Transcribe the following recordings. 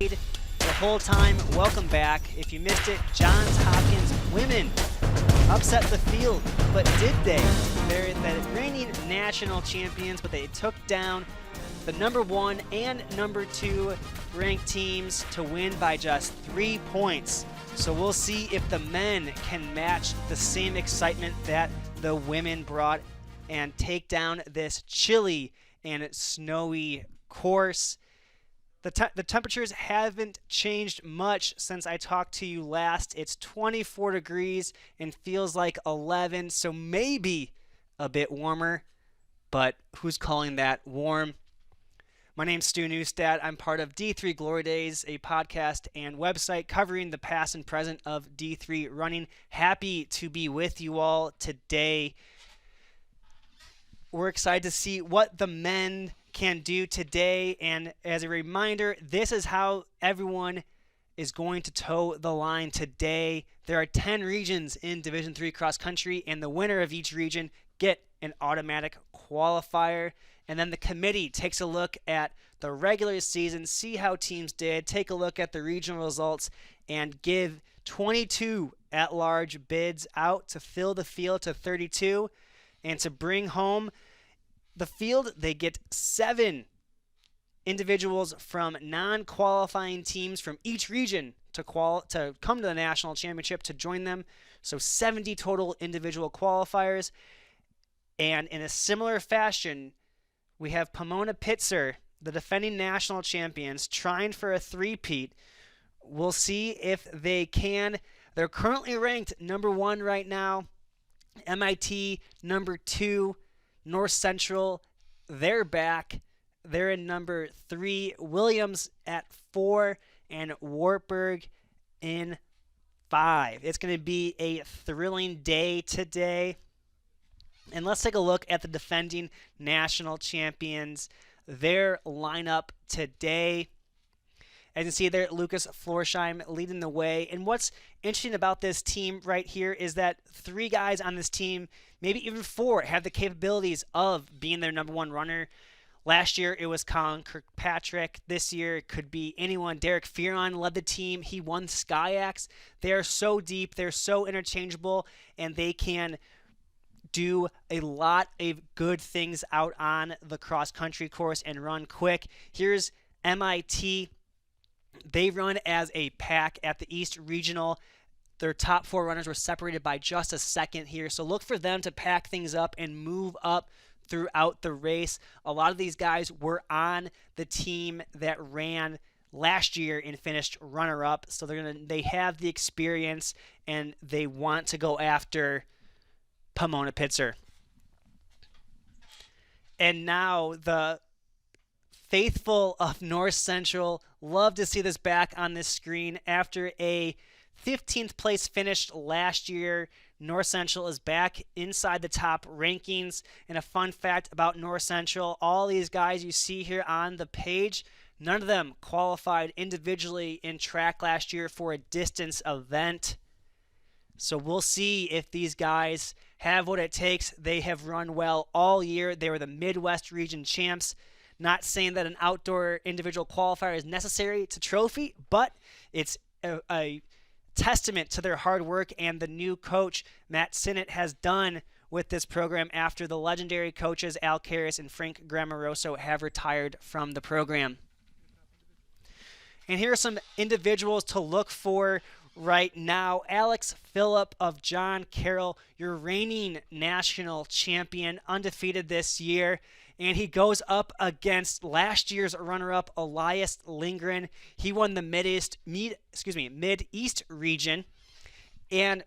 the whole time. Welcome back. If you missed it, Johns Hopkins women upset the field, but did they? They're the reigning national champions, but they took down the number 1 and number 2 ranked teams to win by just 3 points. So we'll see if the men can match the same excitement that the women brought and take down this chilly and snowy course. The temperatures haven't changed much since I talked to you last. It's 24 degrees and feels like 11, so maybe a bit warmer, but who's calling that warm? My name's Stu Neustadt. I'm part of D3 Glory Days, a podcast and website covering the past and present of D3 running. Happy to be with you all today. We're excited to see what the men can do today, and as a reminder, this is how everyone is going to toe the line today. There are 10 regions in Division III cross country, and the winner of each region get an automatic qualifier. And then the committee takes a look at the regular season, see how teams did, take a look at the regional results, and give 22 at-large bids out to fill the field to 32. And to bring home the field, they get 7 individuals from non-qualifying teams from each region to come to the national championship to join them. So 70 total individual qualifiers. And in a similar fashion, we have Pamona-Pitzer, the defending national champions, trying for a three-peat. We'll see if they can. They're currently ranked number 1 right now. MIT number 2. North Central, they're back. They're in number 3. Williams at 4 and Wartburg in 5. It's going to be a thrilling day today. And let's take a look at the defending national champions, their lineup today. As you can see there, Lucas Florsheim leading the way. And what's interesting about this team right here is that 3 guys on this team, maybe even 4, have the capabilities of being their number 1 runner. Last year, it was Colin Kirkpatrick. This year, it could be anyone. Derek Fearon led the team. He won Skyax. They are so deep. They're so interchangeable, and they can do a lot of good things out on the cross-country course and run quick. Here's MIT. They run as a pack at the East Regional. Their top 4 runners were separated by just a second here. So look for them to pack things up and move up throughout the race. A lot of these guys were on the team that ran last year and finished runner-up. So they have the experience and they want to go after Pamona-Pitzer. And now the faithful of North Central love to see this back on this screen. After a 15th place finish last year, North Central is back inside the top rankings. And a fun fact about North Central, all these guys you see here on the page, none of them qualified individually in track last year for a distance event. So we'll see if these guys have what it takes. They have run well all year. They were the Midwest region champs. Not saying that an outdoor individual qualifier is necessary to trophy, but it's a testament to their hard work and the new coach Matt Sinnott has done with this program after the legendary coaches Al Karras and Frank Grammaroso have retired from the program. And here are some individuals to look for right now. Alex Phillip of John Carroll, your reigning national champion, undefeated this year. And he goes up against last year's runner-up, Elias Lindgren. He won the Mid-East region. And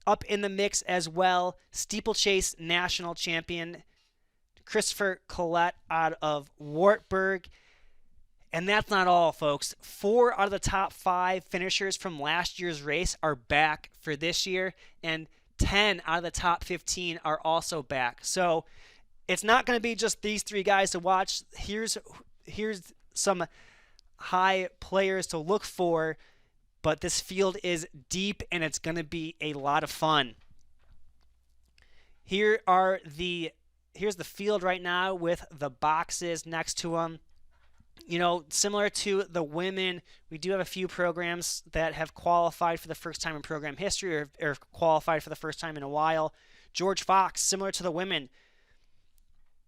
up in the mix as well, steeplechase national champion Christopher Collette out of Wartburg. And that's not all, folks. 4 out of the top 5 finishers from last year's race are back for this year, and 10 out of the top 15 are also back. So it's not going to be just these 3 guys to watch. Here's some high players to look for, but this field is deep, and it's going to be a lot of fun. Here's the field right now with the boxes next to them. Similar to the women, we do have a few programs that have qualified for the first time in program history or qualified for the first time in a while. George Fox, similar to the women,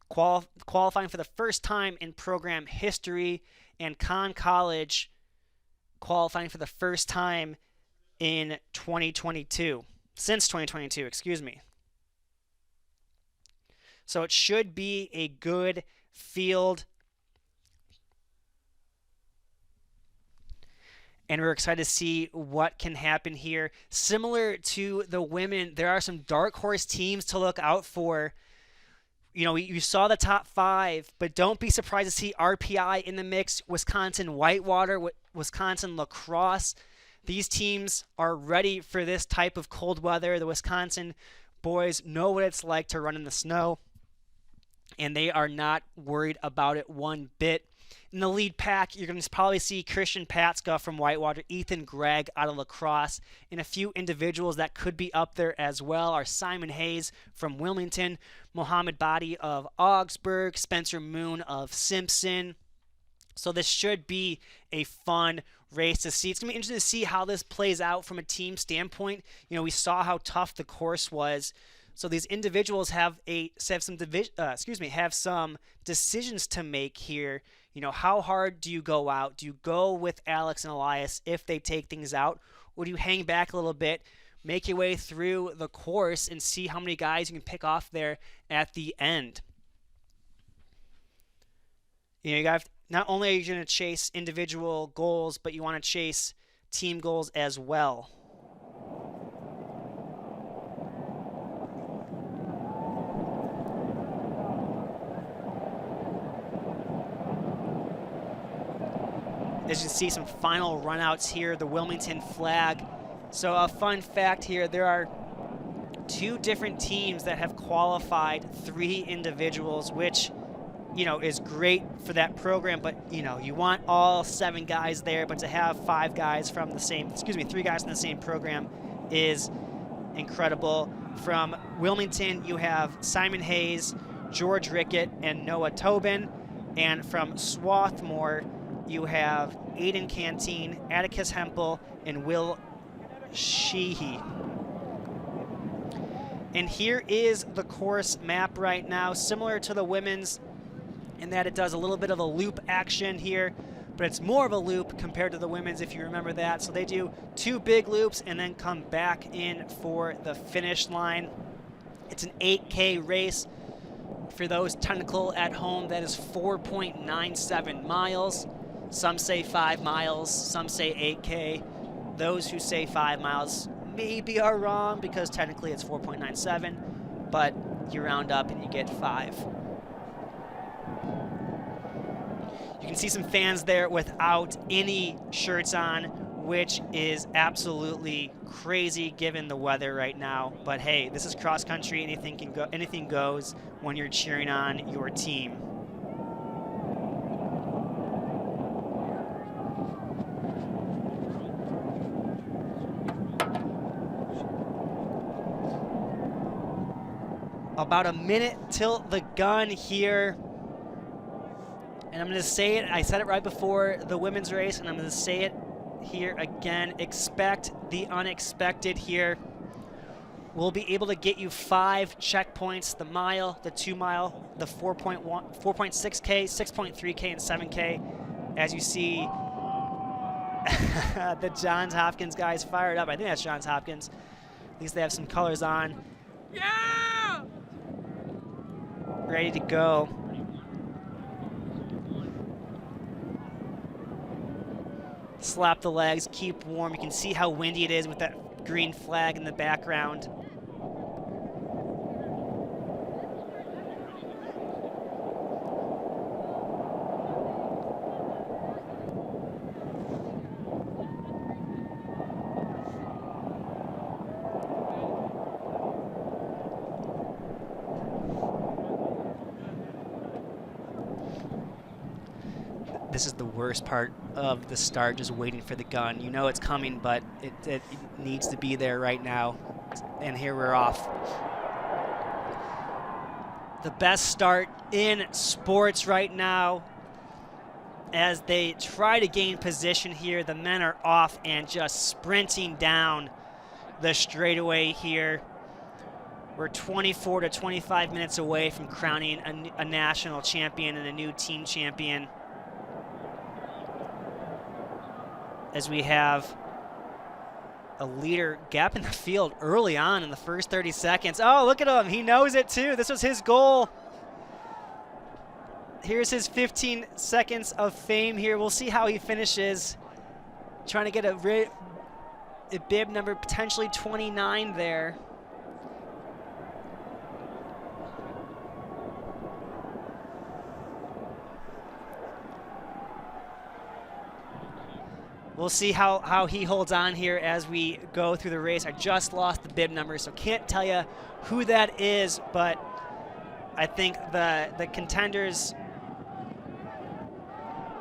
qualifying for the first time in program history, and Conn College qualifying for the first time in 2022, since 2022, excuse me. So it should be a good field. And we're excited to see what can happen here. Similar to the women, there are some dark horse teams to look out for. You saw the top 5, but don't be surprised to see RPI in the mix. Wisconsin Whitewater, Wisconsin Lacrosse. These teams are ready for this type of cold weather. The Wisconsin boys know what it's like to run in the snow, and they are not worried about it one bit. In the lead pack, you're going to probably see Christian Patska from Whitewater, Ethan Gregg out of Lacrosse, and a few individuals that could be up there as well are Simon Hayes from Wilmington, Mohammed Badi of Augsburg, Spencer Moon of Simpson. So this should be a fun race to see. It's going to be interesting to see how this plays out from a team standpoint. We saw how tough the course was. So these individuals have some decisions to make here. How hard do you go out? Do you go with Alex and Elias if they take things out? Or do you hang back a little bit, make your way through the course, and see how many guys you can pick off there at the end? You got not only are you going to chase individual goals, but you want to chase team goals as well. As you see, some final runouts here, the Wilmington flag. So a fun fact here, there are 2 different teams that have qualified 3 individuals, which, is great for that program. But, you want all 7 guys there, but to have 3 guys from the same program is incredible. From Wilmington, you have Simon Hayes, George Rickett, and Noah Tobin. And from Swarthmore, you have Aiden Canteen, Atticus Hempel, and Will Sheehy. And here is the course map right now, similar to the women's in that it does a little bit of a loop action here, but it's more of a loop compared to the women's, if you remember that. So they do 2 big loops and then come back in for the finish line. It's an 8K race. For those technical at home, that is 4.97 miles. Some say 5 miles, some say 8K. Those who say 5 miles maybe are wrong because technically it's 4.97, but you round up and you get 5. You can see some fans there without any shirts on, which is absolutely crazy given the weather right now. But hey, this is cross country. Anything goes when you're cheering on your team. About a minute till the gun here. And I'm going to say it, I said it right before the women's race, and I'm going to say it here again. Expect the unexpected here. We'll be able to get you 5 checkpoints: the mile, the 2 mile, the 4.6K, 6.3K, and 7K. As you see, the Johns Hopkins guys fired up. I think that's Johns Hopkins. At least they have some colors on. Yeah! Ready to go. Slap the legs, keep warm. You can see how windy it is with that green flag in the background. This is the worst part of the start, just waiting for the gun. You know it's coming, but it needs to be there right now. And here we're off. The best start in sports right now. as they try to gain position here. The men are off and just sprinting down the straightaway here. We're 24 to 25 minutes away from crowning a national champion and a new team champion, as we have a leader gap in the field early on in the first 30 seconds. Oh, look at him. He knows it too. This was his goal. Here's his 15 seconds of fame here. We'll see how he finishes. Trying to get a bib number potentially 29 there. We'll see how he holds on here as we go through the race. I just lost the bib number, so can't tell you who that is, but I think the contenders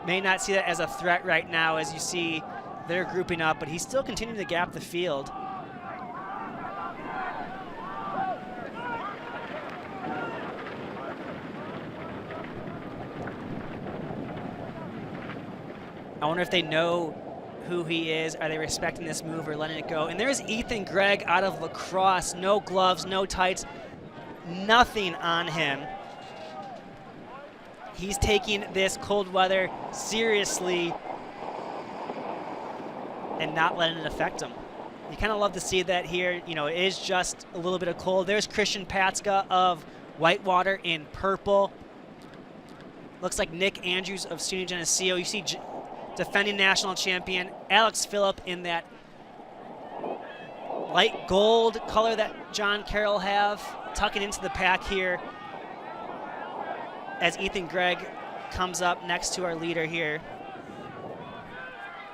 may not see that as a threat right now, as you see they're grouping up, but he's still continuing to gap the field. I wonder if they know who he is. Are they respecting this move or letting it go? And there's Ethan Gregg out of La Crosse. No gloves, no tights, nothing on him. He's taking this cold weather seriously and not letting it affect him. You kind of love to see that here. You know, it is just a little bit of cold. There's Christian Patska of Whitewater in purple. Looks like Nick Andrews of SUNY Geneseo. You see defending national champion Alex Phillip in that light gold color that John Carroll have, tucking into the pack here as Ethan Gregg comes up next to our leader here.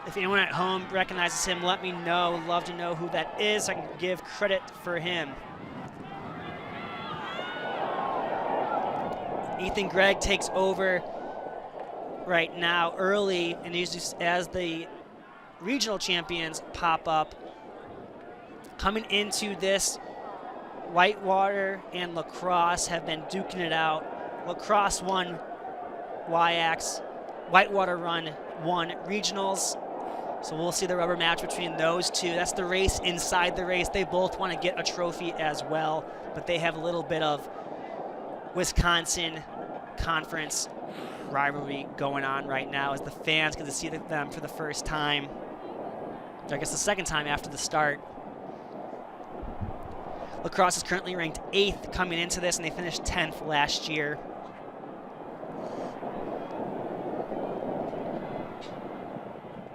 If anyone at home recognizes him, let me know. Love to know who that is so I can give credit for him. Ethan Gregg takes over right now early, and as the regional champions pop up, coming into this, Whitewater and La Crosse have been duking it out. La Crosse won WIACs, Whitewater won regionals, so we'll see the rubber match between those two. That's the race inside the race. They both want to get a trophy as well, but they have a little bit of Wisconsin Conference rivalry going on right now as the fans get to see them for the first time. I guess the second time after the start. La Crosse is currently ranked 8th coming into this, and they finished 10th last year.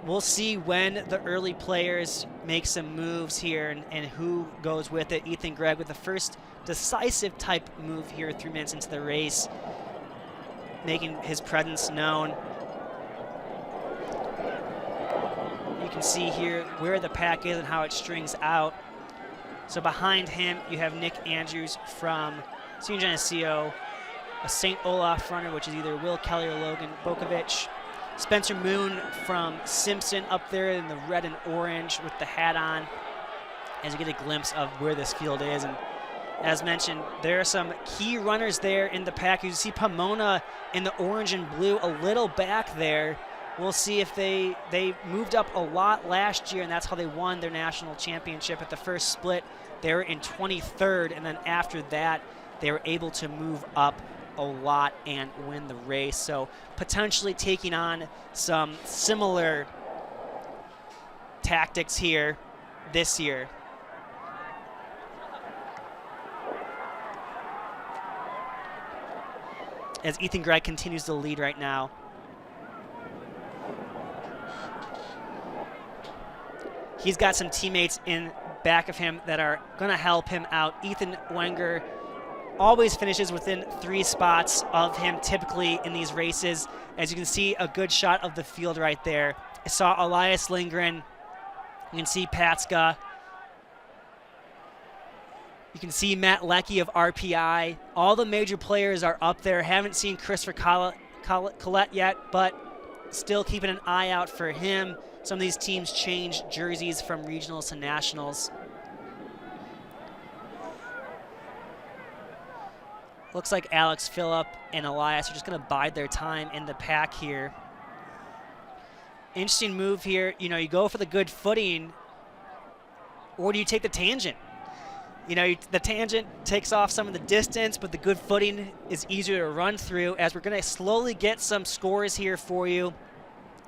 We'll see when the early players make some moves here and who goes with it. Ethan Gregg with the first decisive type move here 3 minutes into the race, making his presence known. You can see here where the pack is and how it strings out. So behind him, you have Nick Andrews from SUNY Geneseo, a St. Olaf runner, which is either Will Kelly or Logan Bokovich. Spencer Moon from Simpson up there in the red and orange with the hat on, as you get a glimpse of where this field is. And as mentioned, there are some key runners there in the pack. You see Pomona in the orange and blue a little back there. We'll see if they moved up a lot last year, and that's how they won their national championship. At the first split, they were in 23rd, and then after that, they were able to move up a lot and win the race. So potentially taking on some similar tactics here this year. As Ethan Gregg continues to lead right now. He's got some teammates in back of him that are going to help him out. Ethan Wenger always finishes within 3 spots of him typically in these races. As you can see, a good shot of the field right there. I saw Elias Lindgren. You can see Patska. You can see Matt Leckie of RPI. All the major players are up there. Haven't seen Christopher Collette yet, but still keeping an eye out for him. Some of these teams change jerseys from regionals to nationals. Looks like Alex Phillip and Elias are just going to bide their time in the pack here. Interesting move here. You know, you go for the good footing, or do you take the tangent? You know, the tangent takes off some of the distance, but the good footing is easier to run through, as we're going to slowly get some scores here for you.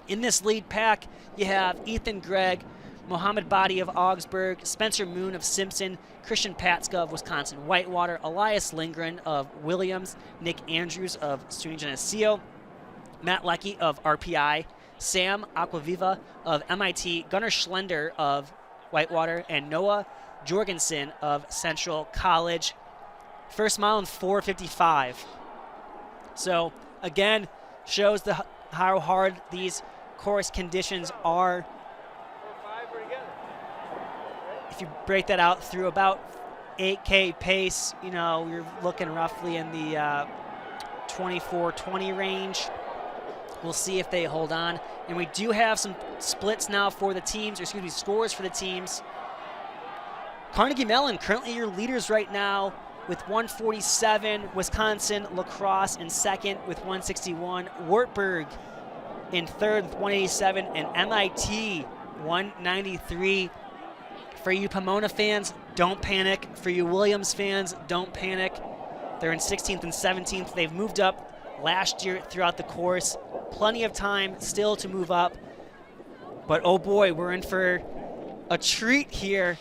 In this lead pack, you have Ethan Gregg, Mohammed Badi of Augsburg, Spencer Moon of Simpson, Christian Patska of Wisconsin Whitewater, Elias Lindgren of Williams, Nick Andrews of SUNY Geneseo, Matt Leckie of RPI, Sam Aquaviva of MIT, Gunnar Schlender of Whitewater, and Noah Jorgensen of Central College. First mile in 4:55. So again, shows how hard these course conditions are. If you break that out through about 8K pace, you know, you're looking roughly in the 24-20 range. We'll see if they hold on. And we do have some splits now for the teams, or excuse me, scores for the teams. Carnegie Mellon, currently your leaders right now with 147. Wisconsin Lacrosse in second with 161. Wartburg in third with 187. And MIT 193. For you Pomona fans, don't panic. For you Williams fans, don't panic. They're in 16th and 17th. They've moved up last year throughout the course. Plenty of time still to move up. But oh boy, we're in for a treat here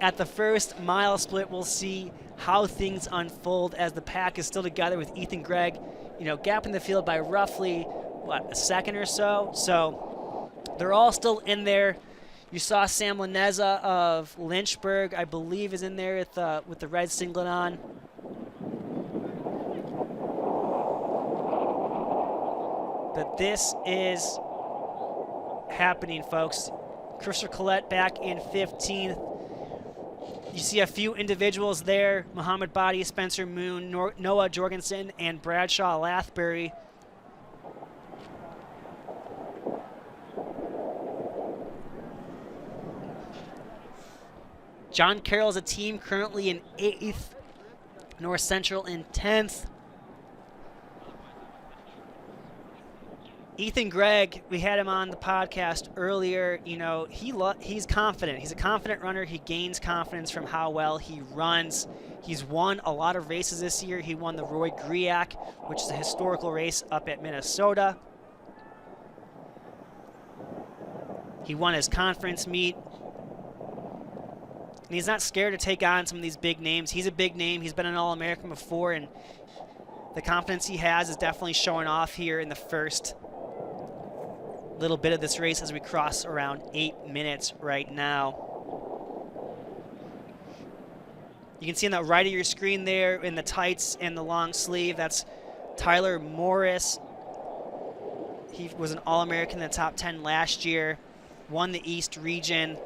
at the first mile split. We'll see how things unfold as the pack is still together with Ethan Gregg, you know, gapping the field by roughly, a second or so. So they're all still in there. You saw Sam Laneza of Lynchburg, I believe, is in there with the red singlet on. But this is happening, folks. Christopher Collette back in 15th. You see a few individuals there: Mohammed Badi, Spencer Moon, Noah Jorgensen, and Bradshaw Lathbury. John Carroll's a team currently in 8th, North Central in 10th. Ethan Gregg, we had him on the podcast earlier. You know, he's confident. He's a confident runner. He gains confidence from how well he runs. He's won a lot of races this year. He won the Roy Griak, which is a historical race up at Minnesota. He won his conference meet. And he's not scared to take on some of these big names. He's a big name. He's been an All-American before, and the confidence he has is definitely showing off here in the first little bit of this race as we cross around 8 minutes right now. You can see on the right of your screen there in the tights and the long sleeve, that's Tyler Morris. He was an All-American in the top 10 last year, won the East region.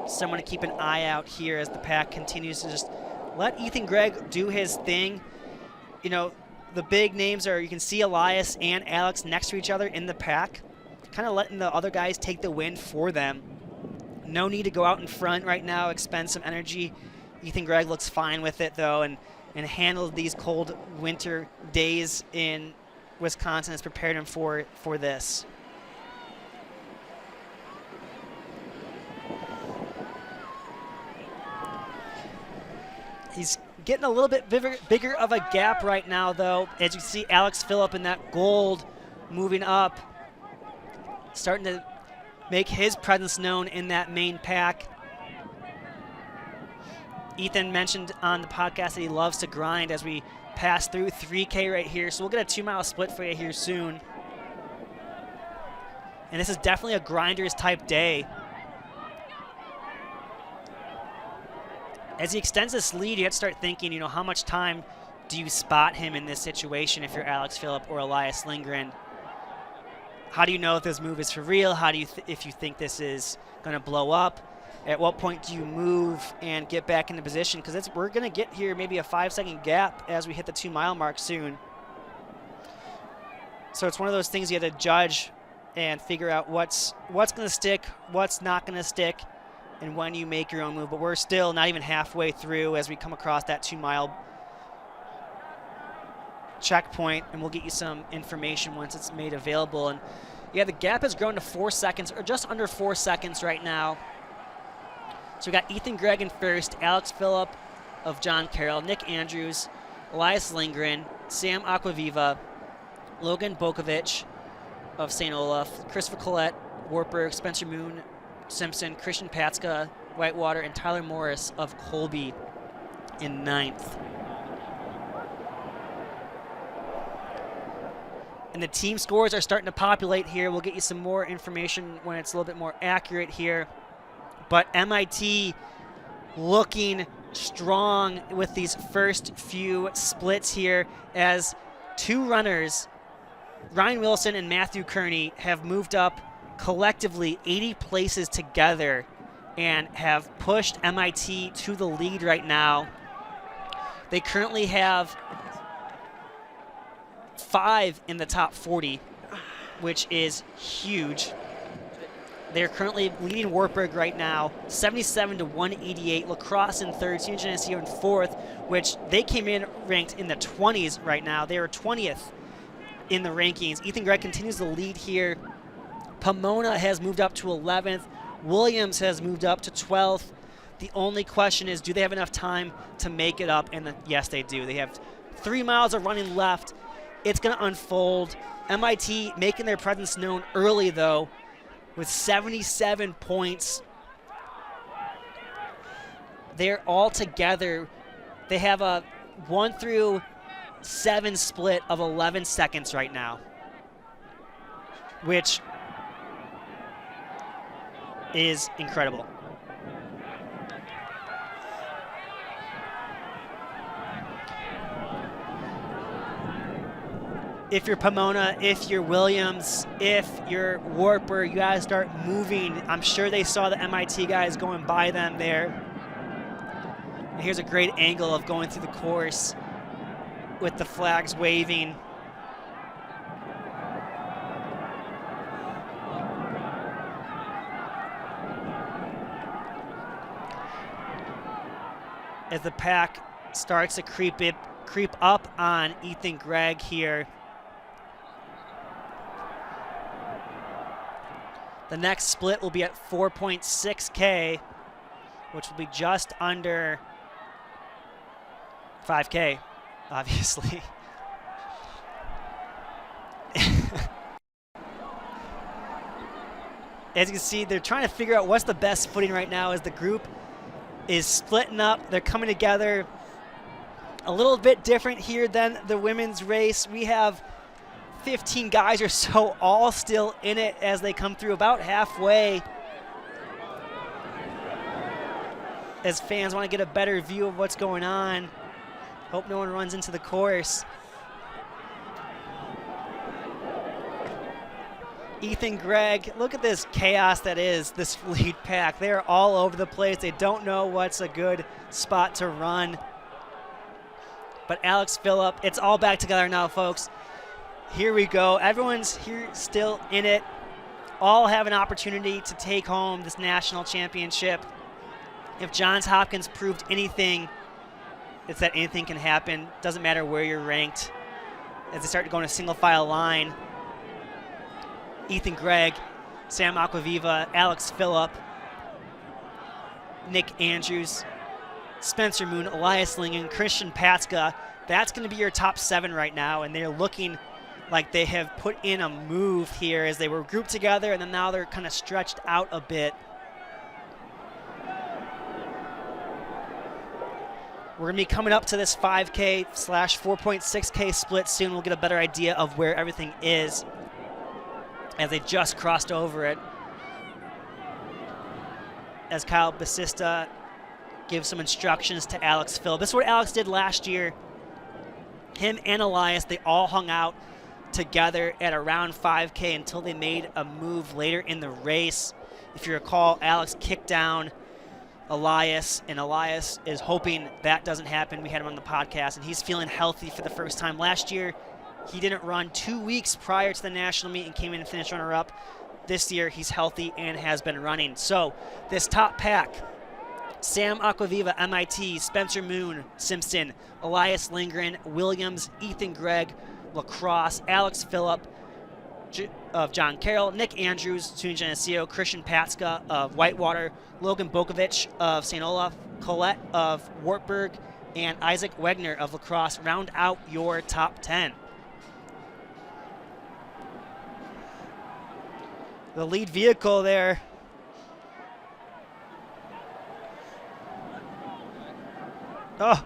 Someone to keep an eye out here as the pack continues to just let Ethan Gregg do his thing. You know, the big names are, you can see Elias and Alex next to each other in the pack, kind of letting the other guys take the win for them. No need to go out in front right now, expend some energy. Ethan Gregg looks fine with it, though, and handled these cold winter days in Wisconsin, has prepared him for this. He's getting a little bit bigger of a gap right now, though. As you see, Alex Phillip in that gold moving up, starting to make his presence known in that main pack. Ethan mentioned on the podcast that he loves to grind as we pass through 3K right here. So we'll get a 2-mile split for you here soon. And this is definitely a grinders type day. As he extends this lead, you have to start thinking, you know, how much time do you spot him in this situation if you're Alex Phillip or Elias Lindgren? How do you know if this move is for real? How do you, if you think this is going to blow up? At what point do you move and get back into position? Because we're going to get here maybe a 5-second gap as we hit the 2-mile mark soon. So it's one of those things you have to judge and figure out what's going to stick, what's not going to stick, and when you make your own move. But we're still not even halfway through as we come across that 2-mile checkpoint, and we'll get you some information once it's made available. And Yeah, the gap has grown to 4 seconds, or just under 4 seconds right now. So we got Ethan Gregg in first, Alex Phillip of John Carroll, Nick Andrews, Elias Lindgren, Sam Aquaviva, Logan Bokovic of St. Olaf, Christopher Collette, Wartburg, Spencer Moon, Simpson, Christian Patska, Whitewater, and Tyler Morris of Colby in ninth. And the team scores are starting to populate here. We'll get you some more information when it's a little bit more accurate here. But MIT looking strong with these first few splits here, as two runners, Ryan Wilson and Matthew Kearney, have moved up collectively 80 places together and have pushed MIT to the lead right now. They currently have 5 in the top 40, which is huge. They're currently leading Wartburg right now, 77 to 188. La Crosse in third, SUNY Geneseo in fourth, which they came in ranked in the 20s right now. They are 20th in the rankings. Ethan Gregg continues the lead here. Pomona has moved up to 11th. Williams has moved up to 12th. The only question is, do they have enough time to make it up? And yes, they do. They have 3 miles of running left. It's going to unfold. MIT making their presence known early, though, with 77 points. They're all together. They have a 1 through 7 split of 11 seconds right now, which is incredible. If you're Pomona, if you're Williams, if you're Wartburg, you gotta start moving. I'm sure they saw the MIT guys going by them there. And here's a great angle of going through the course with the flags waving. As the pack starts to creep up on Ethan Gregg here. The next split will be at 4.6K, which will be just under 5K, obviously. As you can see, they're trying to figure out what's the best footing right now as the group is splitting up. They're coming together a little bit different here than the women's race. We have 15 guys or so all still in it as they come through about halfway, as fans want to get a better view of what's going on. Hope no one runs into the course. Ethan Gregg, look at this chaos that is this lead pack. They're all over the place. They don't know what's a good spot to run. But Alex Phillip, it's all back together now, folks. Here we go. Everyone's here still in it. All have an opportunity to take home this national championship. If Johns Hopkins proved anything, it's that anything can happen. Doesn't matter where you're ranked. As they start to go in a single file line, Ethan Gregg, Sam Aquaviva, Alex Phillip, Nick Andrews, Spencer Moon, Elias Lingen, Christian Patska. That's going to be your top 7 right now, and they're looking like they have put in a move here as they were grouped together, and then now they're kind of stretched out a bit. We're going to be coming up to this 5K / 4.6K split soon. We'll get a better idea of where everything is as they just crossed over it. As Kyle Basista gives some instructions to Alex Phillip. This is what Alex did last year. Him and Elias, they all hung out together at around 5K until they made a move later in the race. If you recall, Alex kicked down Elias, and Elias is hoping that doesn't happen. We had him on the podcast, and he's feeling healthy for the first time. Last year, he didn't run 2 weeks prior to the national meet and came in and finished runner-up. This year, he's healthy and has been running. So this top pack, Sam Aquaviva, MIT, Spencer Moon, Simpson, Elias Lindgren, Williams, Ethan Gregg, La Crosse, Alex Phillip, of John Carroll, Nick Andrews, SUNY Geneseo, Christian Patska of Whitewater, Logan Bokovich of St. Olaf, Colette of Wartburg, and Isaac Wegner of La Crosse round out your top 10. The lead vehicle there. Oh,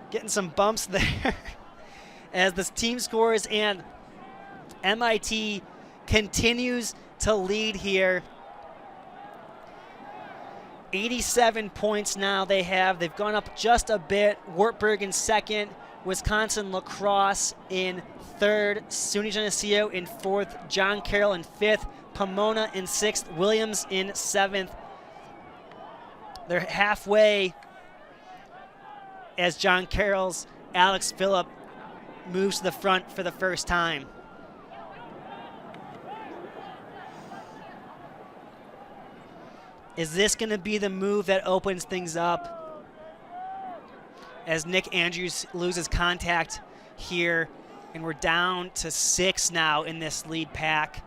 getting some bumps there as this team scores, and MIT continues to lead here. 87 points now they have. They've gone up just a bit. Wartburg in second, Wisconsin La Crosse in third, SUNY Geneseo in fourth, John Carroll in fifth, Pomona in sixth, Williams in seventh. They're halfway as John Carroll's Alex Phillip moves to the front for the first time. Is this going to be the move that opens things up as Nick Andrews loses contact here, and we're down to 6 now in this lead pack.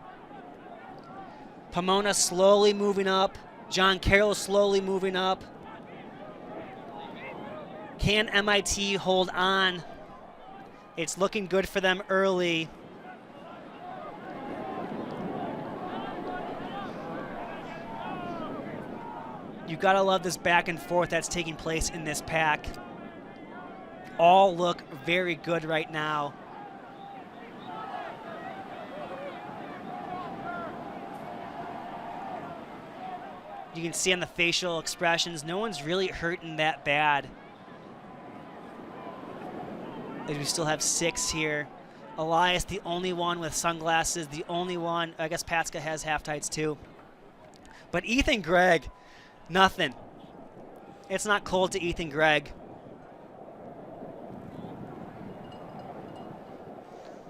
Pomona slowly moving up. John Carroll slowly moving up. Can MIT hold on? It's looking good for them early. You gotta love this back and forth that's taking place in this pack. All look very good right now. You can see on the facial expressions, no one's really hurting that bad. As we still have 6 here. Elias, the only one with sunglasses, the only one. I guess Patska has half tights too. But Ethan Gregg, nothing. It's not cold to Ethan Gregg.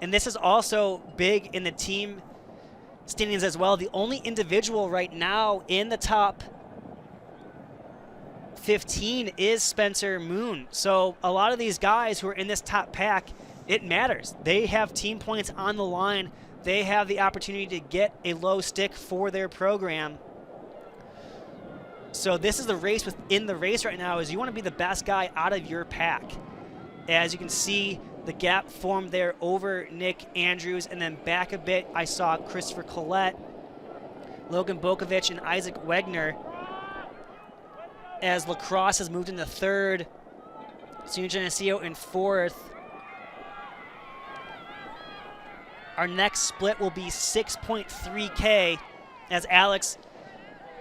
And this is also big in the team standings as well. The only individual right now in the top 15 is Spencer Moon. So a lot of these guys who are in this top pack, it matters. They have team points on the line. They have the opportunity to get a low stick for their program. So this is the race within the race right now, is you want to be the best guy out of your pack. As you can see, the gap formed there over Nick Andrews, and then back a bit, I saw Christopher Collette, Logan Bokovich, and Isaac Wegner. As La Crosse has moved into third, SUNY Geneseo in fourth. Our next split will be 6.3K as Alex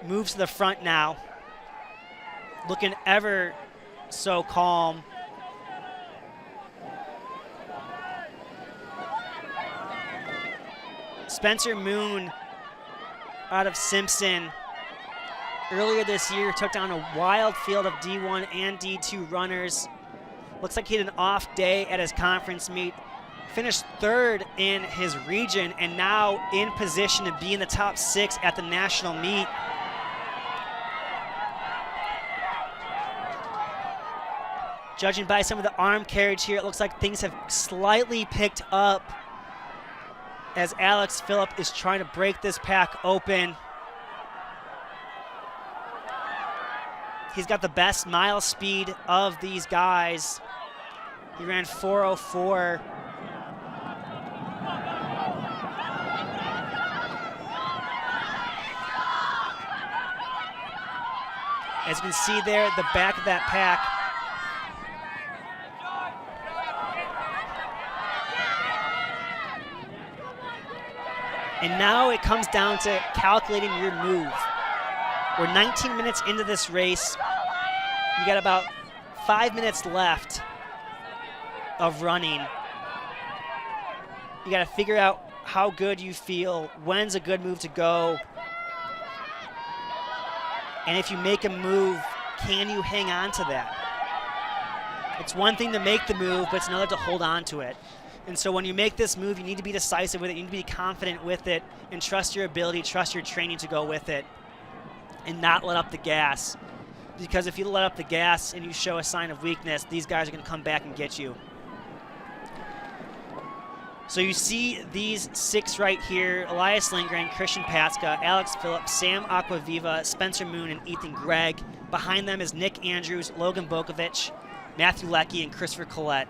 moves to the front now, looking ever so calm. Spencer Moon out of Simpson earlier this year took down a wild field of D1 and D2 runners. Looks like he had an off day at his conference meet. Finished third in his region and now in position to be in the top 6 at the national meet. Judging by some of the arm carriage here, it looks like things have slightly picked up as Alex Phillip is trying to break this pack open. He's got the best mile speed of these guys. He ran 4:04. As you can see there at the back of that pack, and now it comes down to calculating your move. We're 19 minutes into this race. You got about 5 minutes left of running. You got to figure out how good you feel, when's a good move to go. And if you make a move, can you hang on to that? It's one thing to make the move, but it's another to hold on to it. And so when you make this move, you need to be decisive with it. You need to be confident with it and trust your ability, trust your training to go with it and not let up the gas. Because if you let up the gas and you show a sign of weakness, these guys are going to come back and get you. So you see these 6 right here: Elias Lindgren, Christian Patska, Alex Phillip, Sam Aquaviva, Spencer Moon, and Ethan Gregg. Behind them is Nick Andrews, Logan Bokovich, Matthew Leckie, and Christopher Collette.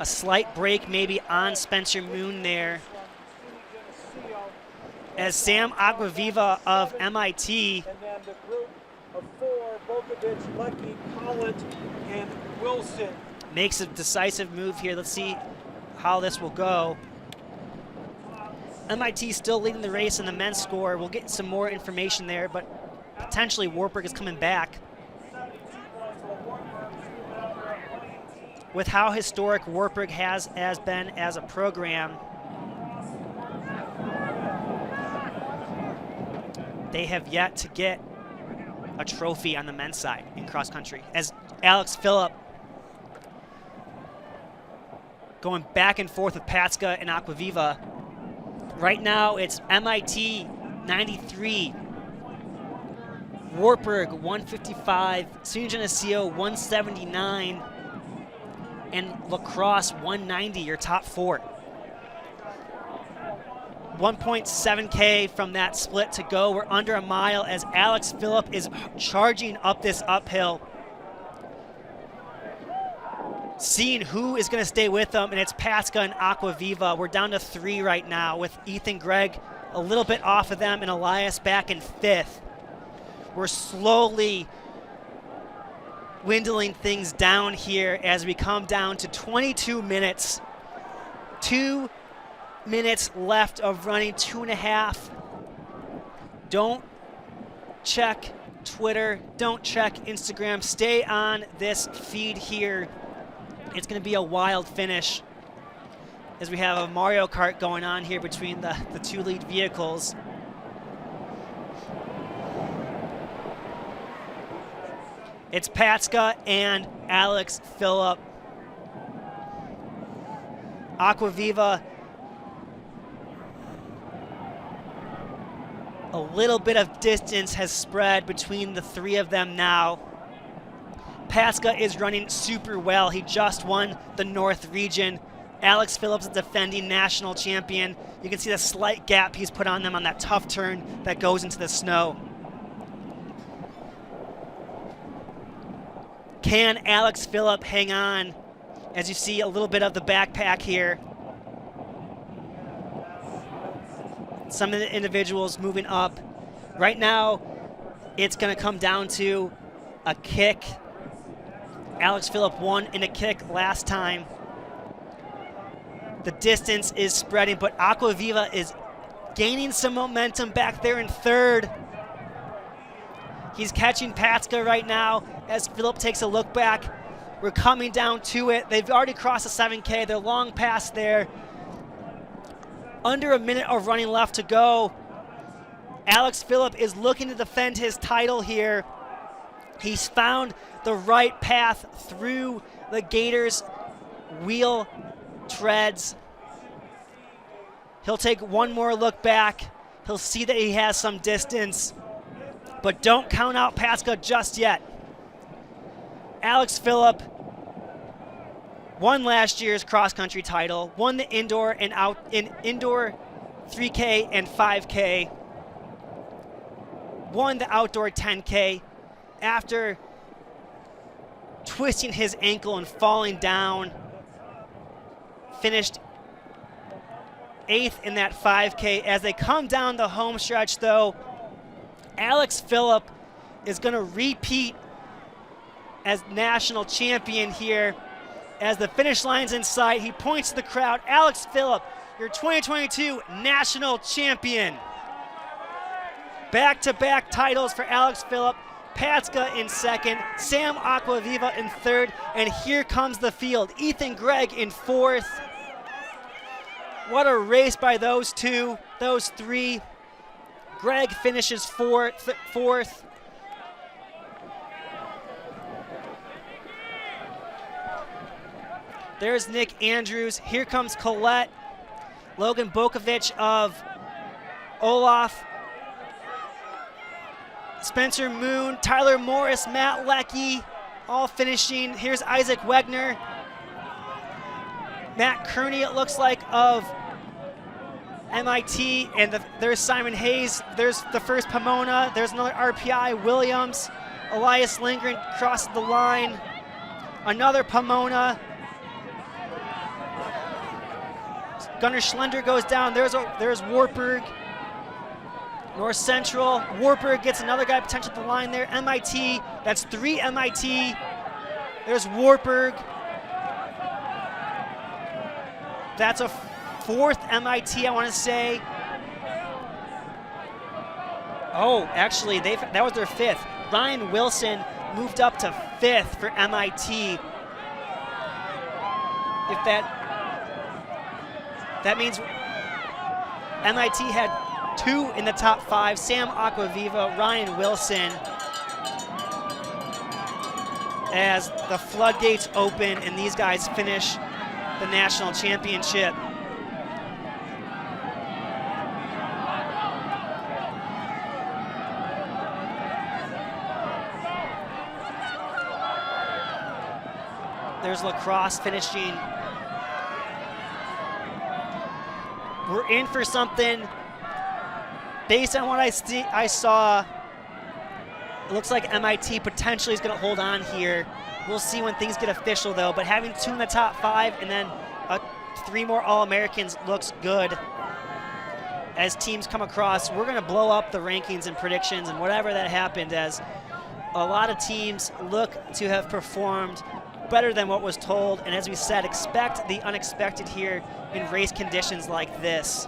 A slight break maybe on Spencer Moon there, as Sam Aquaviva of MIT And then the group of 4, Bokovich, Leckie, Collett, and Wilson. makes a decisive move here. Let's see how this will go. MIT still leading the race in the men's score. We'll get some more information there, but potentially Wartburg is coming back. With how historic Wartburg has been as a program, they have yet to get a trophy on the men's side in cross country. As Alex Phillip going back and forth with Patska and Aquaviva. Right now it's MIT 93, Wartburg 155, SUNY Geneseo 179, and Lacrosse 190, your top 4. 1.7K from that split to go. We're under a mile as Alex Phillip is charging up this uphill, seeing who is going to stay with them, and it's Patska and Aquaviva. We're down to 3 right now, with Ethan Gregg a little bit off of them and Elias back in 5th. We're slowly dwindling things down here as we come down to 22 minutes. 2 minutes left of running, 2.5. Don't check Twitter, don't check Instagram. Stay on this feed here. It's going to be a wild finish as we have a Mario Kart going on here between the 2 lead vehicles. It's Patska and Alex Phillip. Aquaviva, a little bit of distance has spread between the 3 of them now. Patska is running super well. He just won the North region. Alex Phillip's a defending national champion. You can see the slight gap he's put on them on that tough turn that goes into the snow. Can Alex Phillip hang on? As you see a little bit of the backpack here. Some of the individuals moving up. Right now, it's going to come down to a kick. Alex Phillip won in a kick last time. The distance is spreading, but Aquaviva is gaining some momentum back there in 3rd. He's catching Patska right now as Phillip takes a look back. We're coming down to it. They've already crossed the 7K. They're long past there. Under a minute of running left to go. Alex Phillip is looking to defend his title here. He's found the right path through the Gators' wheel treads. He'll take one more look back. He'll see that he has some distance, but don't count out Patska just yet. Alex Phillip won last year's cross-country title, won the indoor and indoor 3K and 5K, won the outdoor 10K after twisting his ankle and falling down. Finished 8th in that 5K. As they come down the home stretch, though, Alex Phillip is going to repeat as national champion here. As the finish line's in sight, he points to the crowd. Alex Phillip, your 2022 national champion. Back-to-back titles for Alex Phillip. Patska in 2nd, Sam Aquaviva in 3rd, and here comes the field. Ethan Gregg in 4th. What a race by those 2, those 3. Gregg finishes 4th. There's Nick Andrews. Here comes Collette. Logan Bokovic of Olaf, Spencer Moon, Tyler Morris, Matt Leckie, all finishing. Here's Isaac Wegner. Matt Kearney, it looks like, of MIT, and there's Simon Hayes. There's the first Pomona. There's another RPI, Williams. Elias Lindgren crosses the line. Another Pomona. Gunnar Schlender goes down. There's Wartburg. North Central. Wartburg gets another guy potentially at the line there. MIT. That's 3 MIT. There's Wartburg. That's a 4th MIT, I want to say. Oh, actually, that was their 5th. Ryan Wilson moved up to 5th for MIT. If that means MIT had 2 in the top 5, Sam Aquaviva, Ryan Wilson, as the floodgates open and these guys finish the national championship. There's lacrosse finishing. We're in for something. Based on what I saw, it looks like MIT potentially is going to hold on here. We'll see when things get official, though. But having 2 in the top 5 and then 3 more All-Americans looks good. As teams come across, we're going to blow up the rankings and predictions and whatever that happened, as a lot of teams look to have performed better than what was told. And as we said, expect the unexpected here in race conditions like this.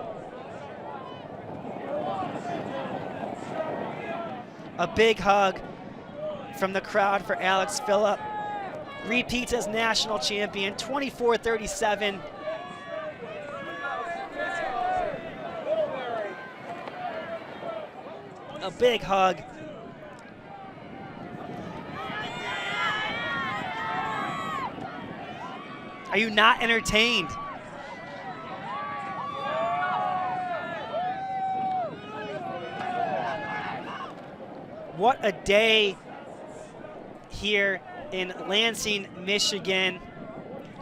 A big hug from the crowd for Alex Phillip. Repeats as national champion, 24-37. A big hug. Are you not entertained? What a day here in Lansing, Michigan.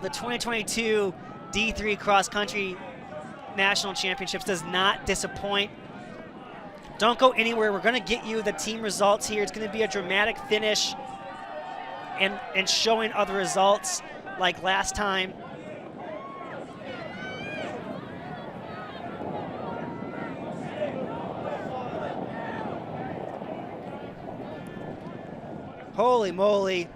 The 2022 D3 Cross Country National Championships does not disappoint. Don't go anywhere. We're going to get you the team results here. It's going to be a dramatic finish and showing other results like last time. Holy moly.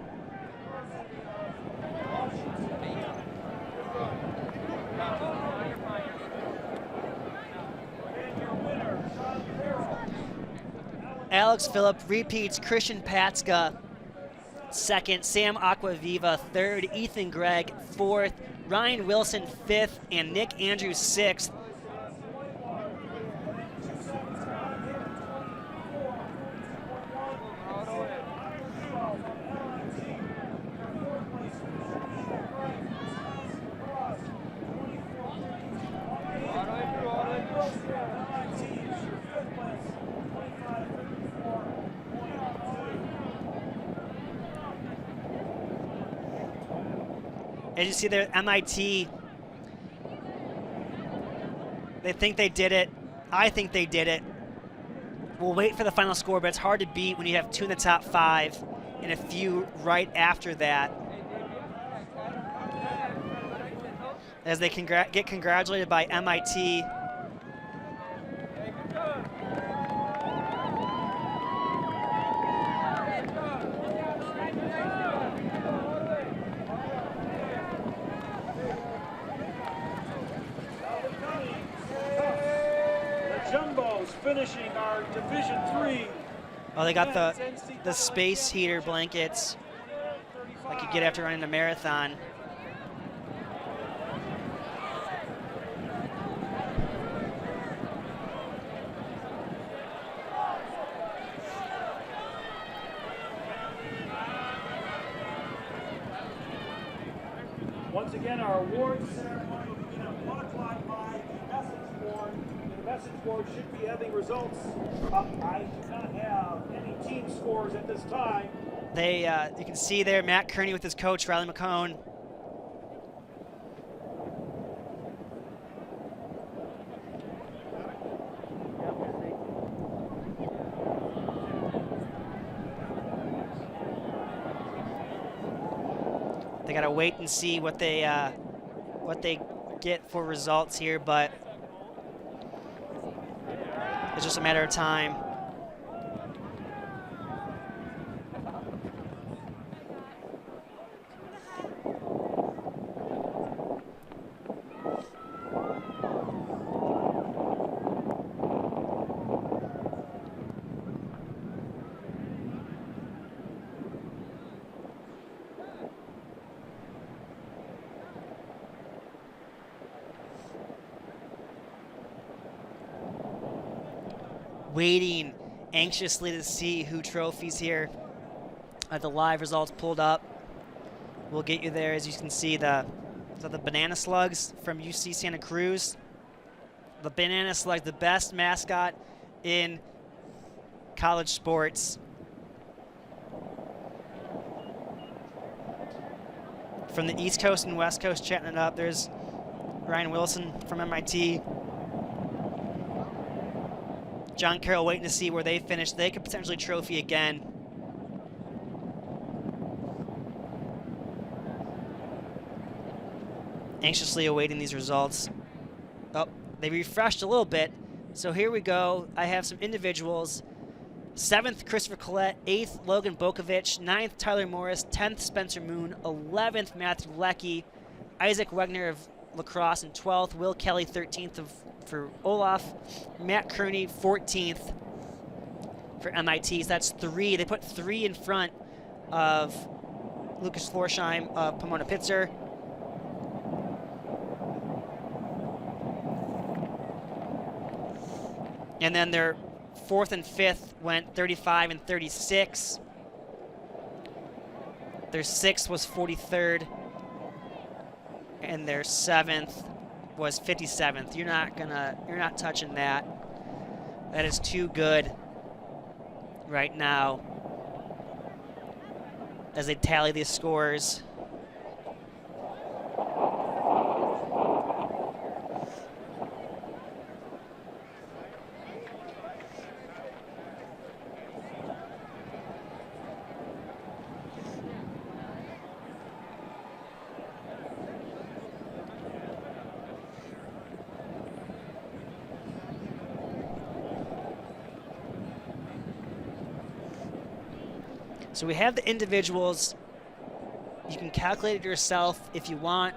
Alex Phillip repeats. Christian Patska, 2nd. Sam Aquaviva, 3rd. Ethan Gregg, 4th. Ryan Wilson, 5th. And Nick Andrews, 6th. As you see there, MIT, they think they did it. I think they did it. We'll wait for the final score, but it's hard to beat when you have 2 in the top 5 and a few right after that. As they get congratulated by MIT. Finishing our Division III. Oh, they got the space heater blankets like you get after running a marathon. Once again, our awards ceremony will begin at 1 o'clock by the message board should be having results up. I do not have any team scores at this time. They, you can see there Matt Kearney with his coach, Riley McCone. They gotta wait and see what they get for results here, but it's just a matter of time. Waiting anxiously to see who trophies here. I have the live results pulled up. We'll get you there. As you can see, the banana slugs from UC Santa Cruz. The banana slug, the best mascot in college sports. From the East Coast and West Coast chatting it up, there's Ryan Wilson from MIT. John Carroll waiting to see where they finish. They could potentially trophy again. Anxiously awaiting these results. Oh, they refreshed a little bit. So here we go. I have some individuals. 7th, Christopher Collette. 8th, Logan Bokovich. 9th, Tyler Morris. 10th, Spencer Moon. 11th, Matthew Leckie. Isaac Wegner of lacrosse. And 12th, Will Kelly. 13th for Olaf. Matt Kearney, 14th for MIT. So that's 3. They put 3 in front of Lucas Florsheim of Pomona-Pitzer. And then their 4th and 5th went 35 and 36. Their 6th was 43rd. And their 7th was 57th. You're not touching that. That is too good right now as they tally these scores. So we have the individuals. You can calculate it yourself if you want.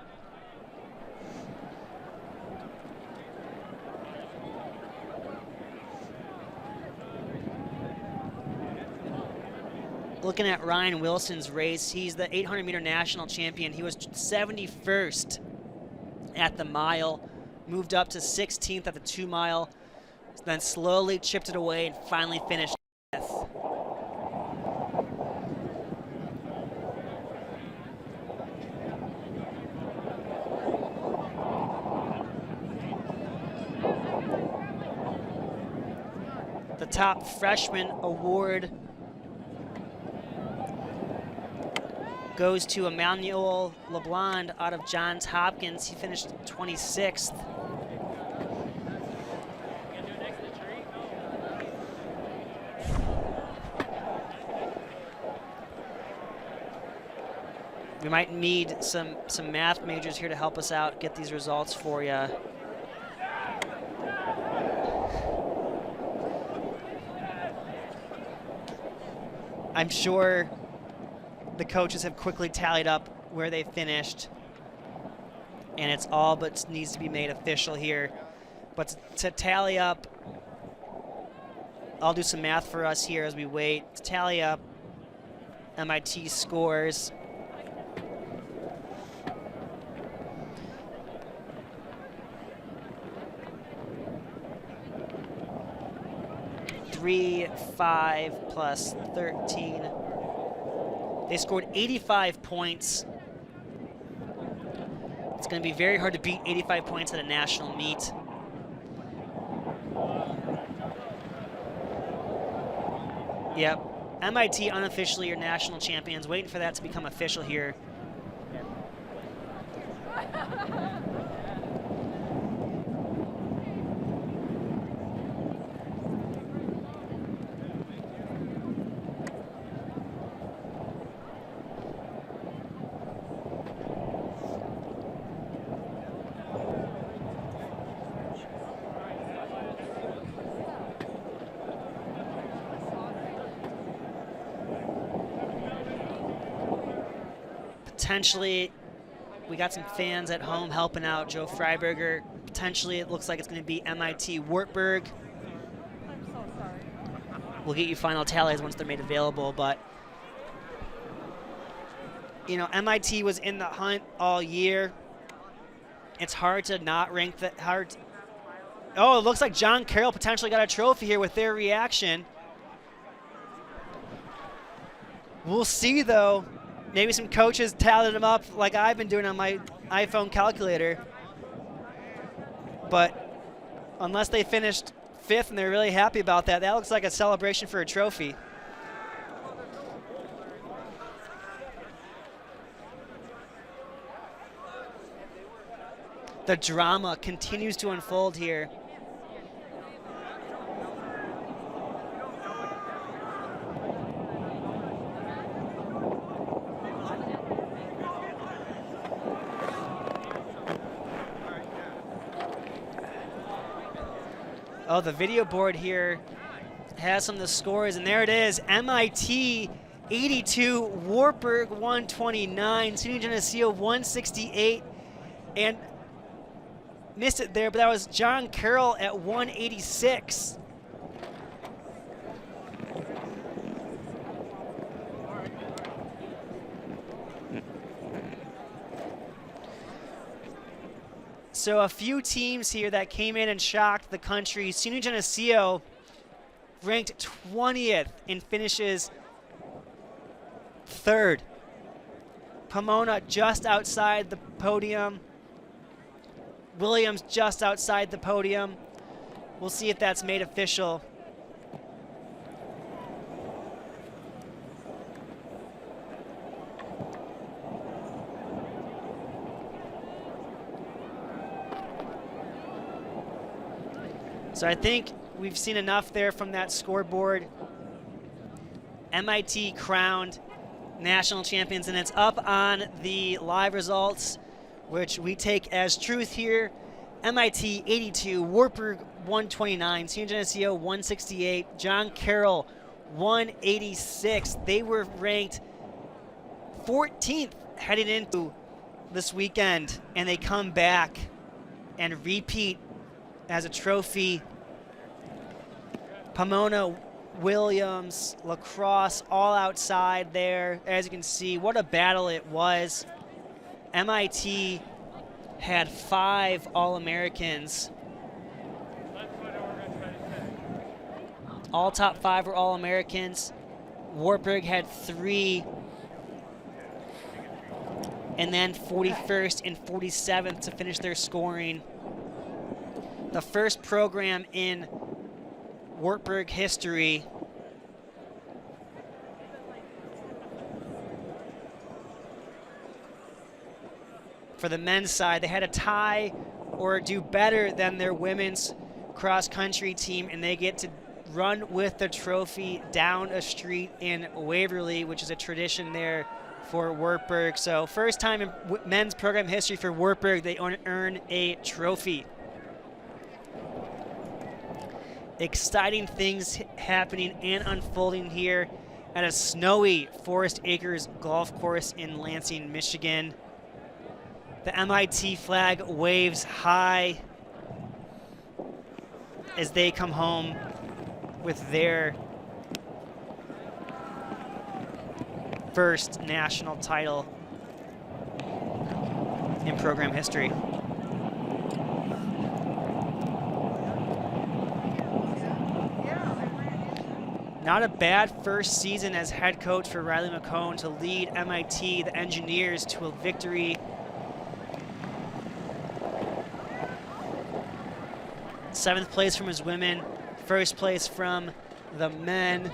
Looking at Ryan Wilson's race, he's the 800-meter national champion. He was 71st at the mile, moved up to 16th at the 2-mile, then slowly chipped it away and finally finished 5th. The top freshman award goes to Emmanuel LeBlond out of Johns Hopkins. He finished 26th. We might need some math majors here to help us out, get these results for you. I'm sure the coaches have quickly tallied up where they finished, and it's all but needs to be made official here. But to tally up, I'll do some math for us here as we wait. To tally up MIT scores. Three, 5 plus 13. They scored 85 points. It's going to be very hard to beat 85 points at a national meet. Yep. MIT unofficially your national champions, waiting for that to become official here. Potentially, we got some fans at home helping out Joe Freiberger. Potentially, it looks like it's going to be MIT Wartburg. I'm so sorry. We'll get you final tallies once they're made available, but you know, MIT was in the hunt all year. It's hard to not rank the hard. Oh, it looks like John Carroll potentially got a trophy here with their reaction. We'll see, though. Maybe some coaches tallied him up like I've been doing on my iPhone calculator. But unless they finished 5th and they're really happy about that, that looks like a celebration for a trophy. The drama continues to unfold here. Oh, the video board here has some of the scores, and there it is. MIT 82, Wartburg 129, SUNY Geneseo 168, and missed it there, but that was John Carroll at 186. So a few teams here that came in and shocked the country. SUNY Geneseo ranked 20th and finishes 3rd. Pomona just outside the podium. Williams just outside the podium. We'll see if that's made official. So I think we've seen enough there from that scoreboard. MIT crowned national champions, and it's up on the live results, which we take as truth here. MIT 82, Wartburg 129, SUNY Geneseo 168, John Carroll 186. They were ranked 14th heading into this weekend, and they come back and repeat as a trophy. Pomona, Williams, lacrosse, all outside there. As you can see, what a battle it was. MIT had 5 All-Americans. All top 5 were All-Americans. Wartburg had 3. And then 41st and 47th to finish their scoring. The first program in Wartburg history for the men's side. They had a tie or do better than their women's cross-country team, and they get to run with the trophy down a street in Waverly, which is a tradition there for Wartburg. So first time in men's program history for Wartburg, they earn a trophy. Exciting things happening and unfolding here at a snowy Forest Acres golf course in Lansing, Michigan. The MIT flag waves high as they come home with their first national title in program history. Not a bad first season as head coach for Riley McCone to lead MIT, the Engineers, to a victory. Seventh place from his women, first place from the men.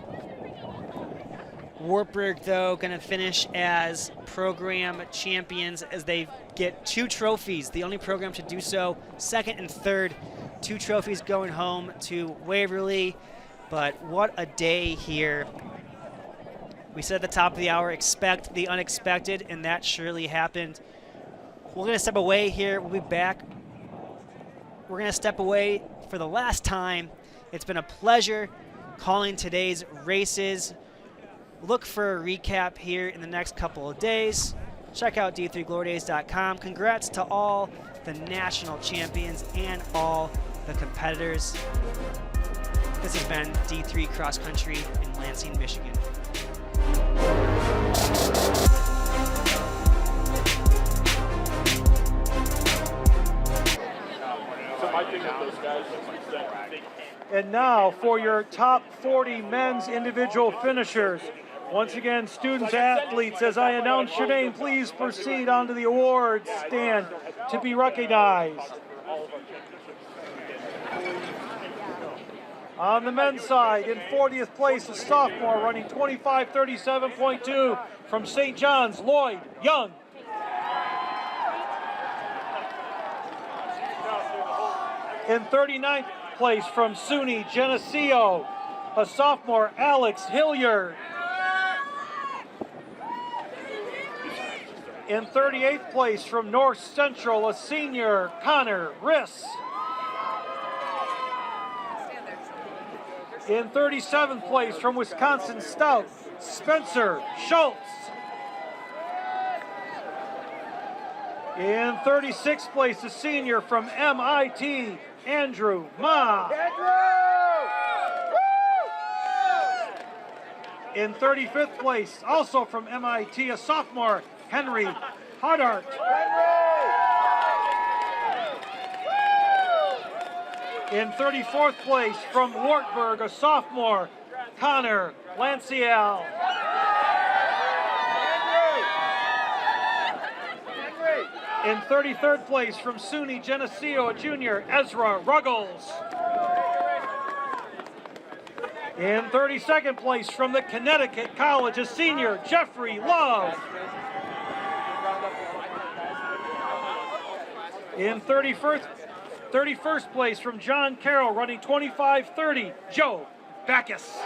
Wartburg, though, going to finish as program champions as they get 2 trophies, the only program to do so, second and third. 2 trophies going home to Waverly, but what a day here. We said at the top of the hour, expect the unexpected, and that surely happened. We're going to step away here. We'll be back. We're going to step away for the last time. It's been a pleasure calling today's races. Look for a recap here in the next couple of days. Check out D3GloryDays.com. Congrats to all the national champions and all the competitors. This has been D3 Cross Country in Lansing, Michigan. And now for your top 40 men's individual finishers. Once again, students, athletes, as I announce your name, please proceed onto the awards stand to be recognized. On the men's side, in 40th place, a sophomore running 25:37.2 from St. John's, Lloyd Young. In 39th place from SUNY Geneseo, a sophomore, Alex Hilliard. In 38th place from North Central, a senior, Connor Riss. In 37th place from Wisconsin Stout, Spencer Schultz. In 36th place, a senior from MIT, Andrew Ma. In 35th place, also from MIT, a sophomore, Henry Hardart. In 34th place, from Wartburg, a sophomore, Connor Lanciel. In 33rd place, from SUNY Geneseo, a junior, Ezra Ruggles. In 32nd place, from the Connecticut College, a senior, Jeffrey Love. In 31st place, from John Carroll, running 25:30, Joe Backus.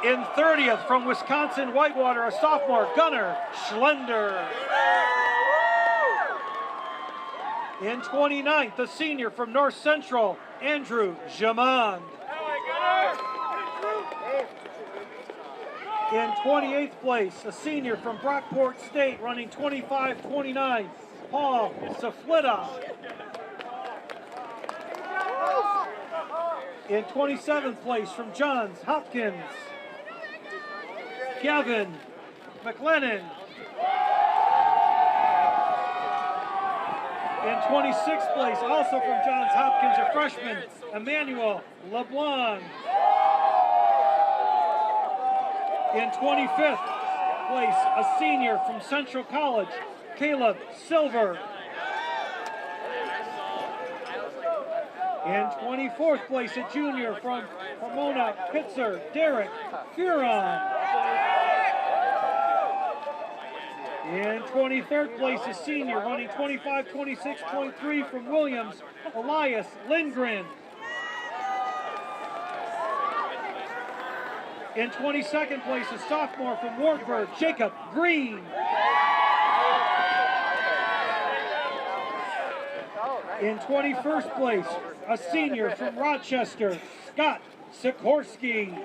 In 30th, from Wisconsin Whitewater, a sophomore, Gunnar Schlender. In 29th, a senior from North Central, Andrew Jamond. In 28th place, a senior from Brockport State, running 25:29, Paul Saflita. In 27th place, from Johns Hopkins, Kevin McLennan. In 26th place, also from Johns Hopkins, a freshman, Emmanuel LeBlanc. In 25th place, a senior from Central College, Caleb Silver. In 24th place, a junior from Pamona-Pitzer, Derek Furon. In 23rd place, a senior running 25:26.3 from Williams, Elias Lindgren. In 22nd place, a sophomore from Wartburg, Jacob Green. In 21st place, a senior from Rochester, Scott Sikorsky.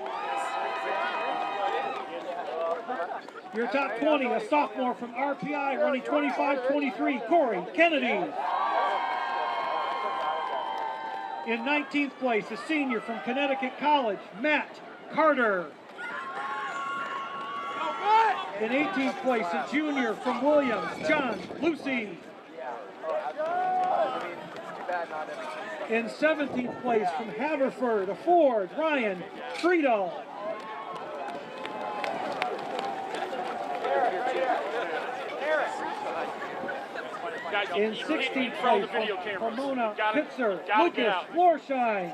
Your top 20, a sophomore from RPI, running 25:23, Corey Kennedy. In 19th place, a senior from Connecticut College, Matt Carter. In 18th place, a junior from Williams, John Lucy. In 17th place, from Haverford, a Ford, Ryan Friedel. In 16th place from pamona-pitzer, Lucas Florsheim.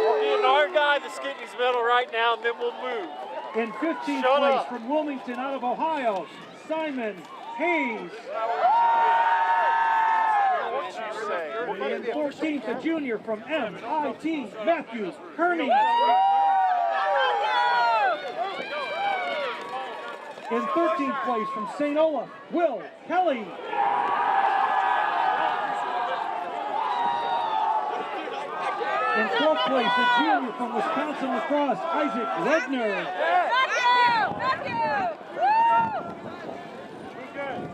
We're getting our guy the Skidney's medal right now, and then we'll move. In 15th place from Wilmington out of Ohio, Simon Hayes. In 14th, a junior from MIT, Matthew Kearney. In 13th place from St. Olaf, Will Kelly. In 4th place, a junior from Wisconsin lacrosse, Isaac Ledner.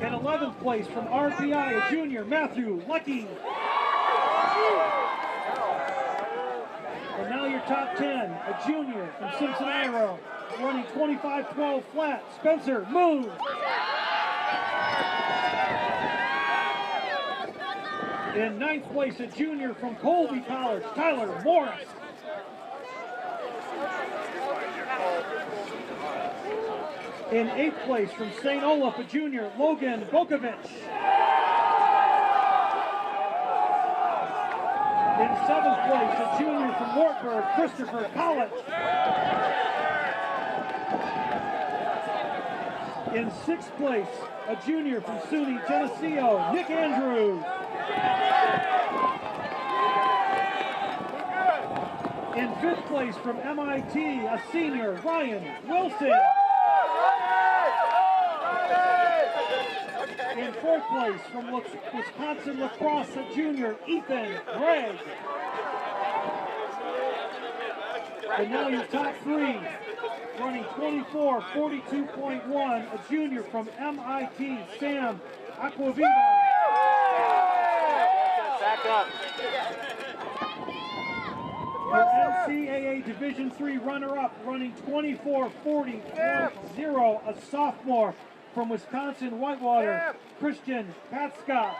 In 11th place from RPI, a junior, Matthew Lucky. And now your top 10, a junior from Cincinnati, running 25-12 flat, Spencer Moon. In 9th place, a junior from Colby College, Tyler Morris. In 8th place from St. Olaf, a junior, Logan Bokovich. In 7th place, a junior from Wartburg, Christopher College. In 6th place, a junior from SUNY Geneseo, Nick Andrews. In 5th place from MIT, a senior, Ryan Wilson. In 4th place from Wisconsin lacrosse, a junior, Ethan Gregg. And now your top 3, running 24-42.1, a junior from MIT, Sam Aquaviva. Back up. Your NCAA Division III runner-up, running 24-40.0, a sophomore from Wisconsin Whitewater, Christian Patska.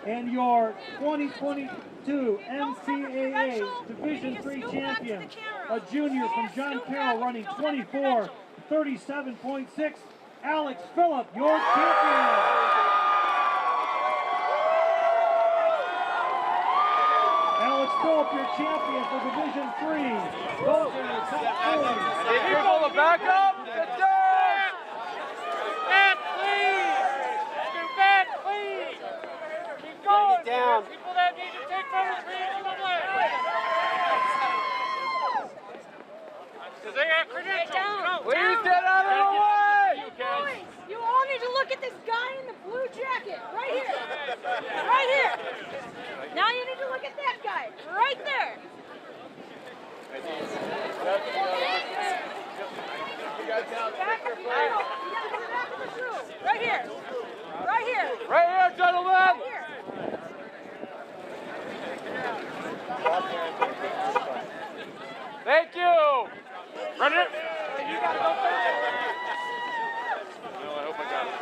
And your 2022 NCAA Division III champion, a junior from John Carroll, running 24-37.6, Alex Phillip, your champion. Alex Phillip, your champion for Division III. Those are your top 4. Hey, people, the back up. Get down. Back, please. Do back, please. Keep going. Get down. People that need to take photos for you, because they got credentials. Please get out of the way. Boys, you all need to look at this guy in the blue jacket. Right here. Right here. Now you need to look at that guy. Right there. Back in the middle. You gotta go back in the room. Right here. Right here. Right here, gentlemen. Right here. Thank you. Run it. You gotta go back. No, I hope I got it.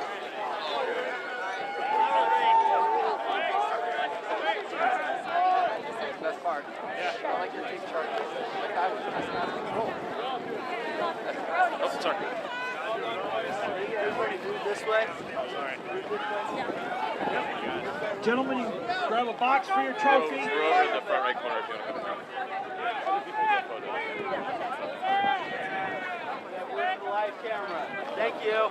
Best part. Yeah. I like your team chart. Like I was just out of control. That's a turkey. Everybody move this way. Sorry. Gentlemen, you grab a box for your trophy. We're over in the front right corner if you want to come around. Live camera. Thank you.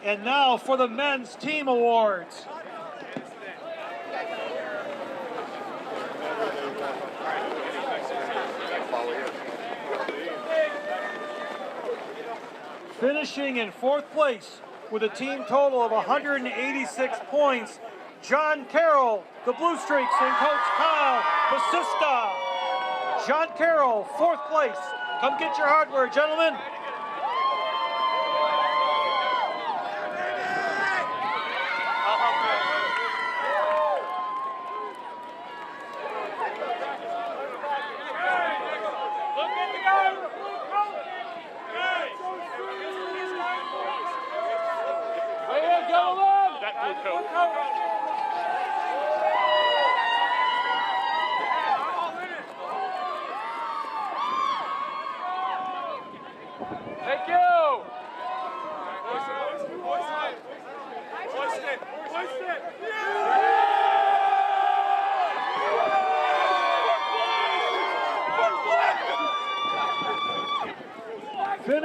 And now for the men's team awards. Finishing in 4th place with a team total of 186 points, John Carroll, the Blue Streaks, and Coach Kyle Basista. John Carroll, 4th place. Come get your hardware, gentlemen.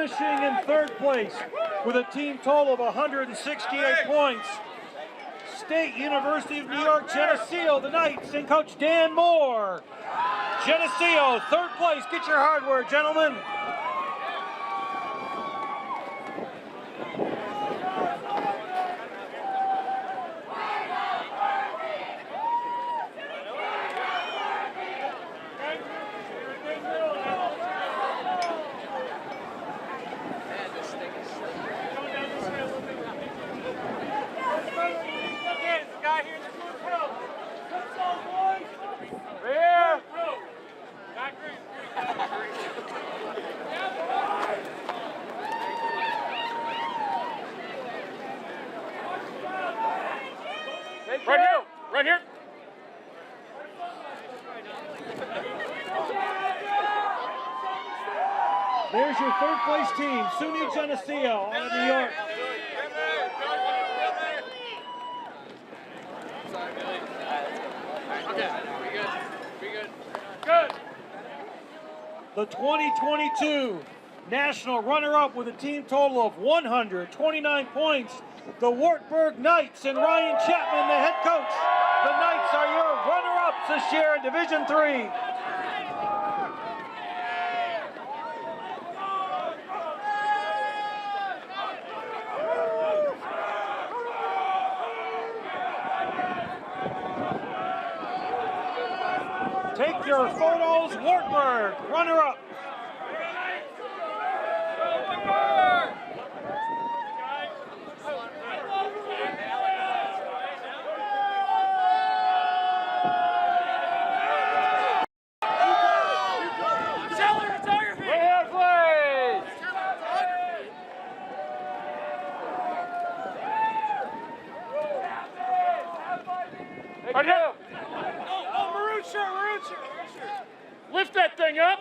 finishing in third place with a team total of 168 points. State University of New York, Geneseo, the Knights, and Coach Dan Moore. Geneseo, third place. Get your hardware, gentlemen. Right here, right here. There's your third place team, SUNY Geneseo out of New York. Good. The 2022 national runner-up with a team total of 129 points, the Wartburg Knights and Ryan Chapman, the head coach. The Knights are your runner-ups this year in Division III. Take your photos, Wartburg, runner-up. Right here. Maroon shirt. Lift that thing up.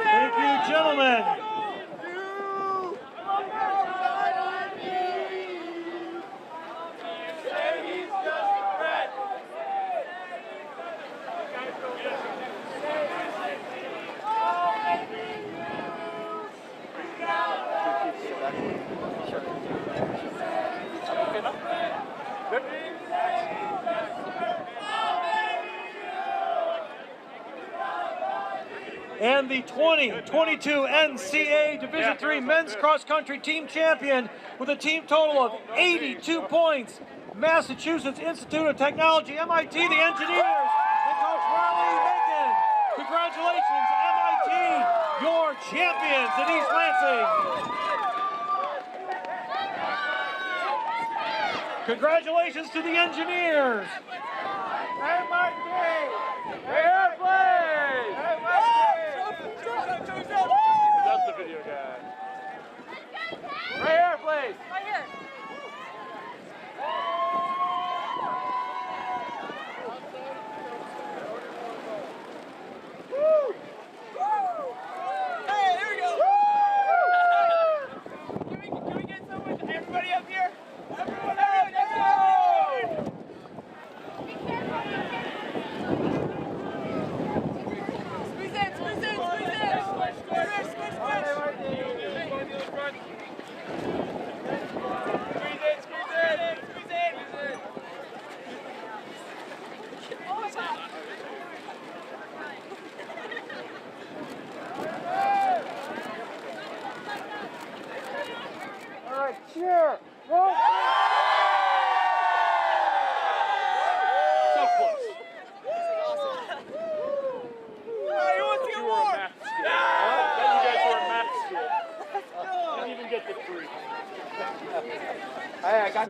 Thank you, gentlemen. And the 2022 NCAA Division III Men's Cross Country Team Champion with a team total of 82 points, Massachusetts Institute of Technology, MIT, the Engineers, and Coach Riley Macon. Congratulations, MIT, your champions in East Lansing. Congratulations to the Engineers. MIT. Airplane. That's the video guy. Right here, please. Right here. Hey, there we go. Can we get some with everybody up here? Everyone up, let's go! Squeeze in. Squeeze in. All right, cheer. Roll. So close. Hey, who wants to get more? You guys were at math school. Didn't even get the 3. Hey, I got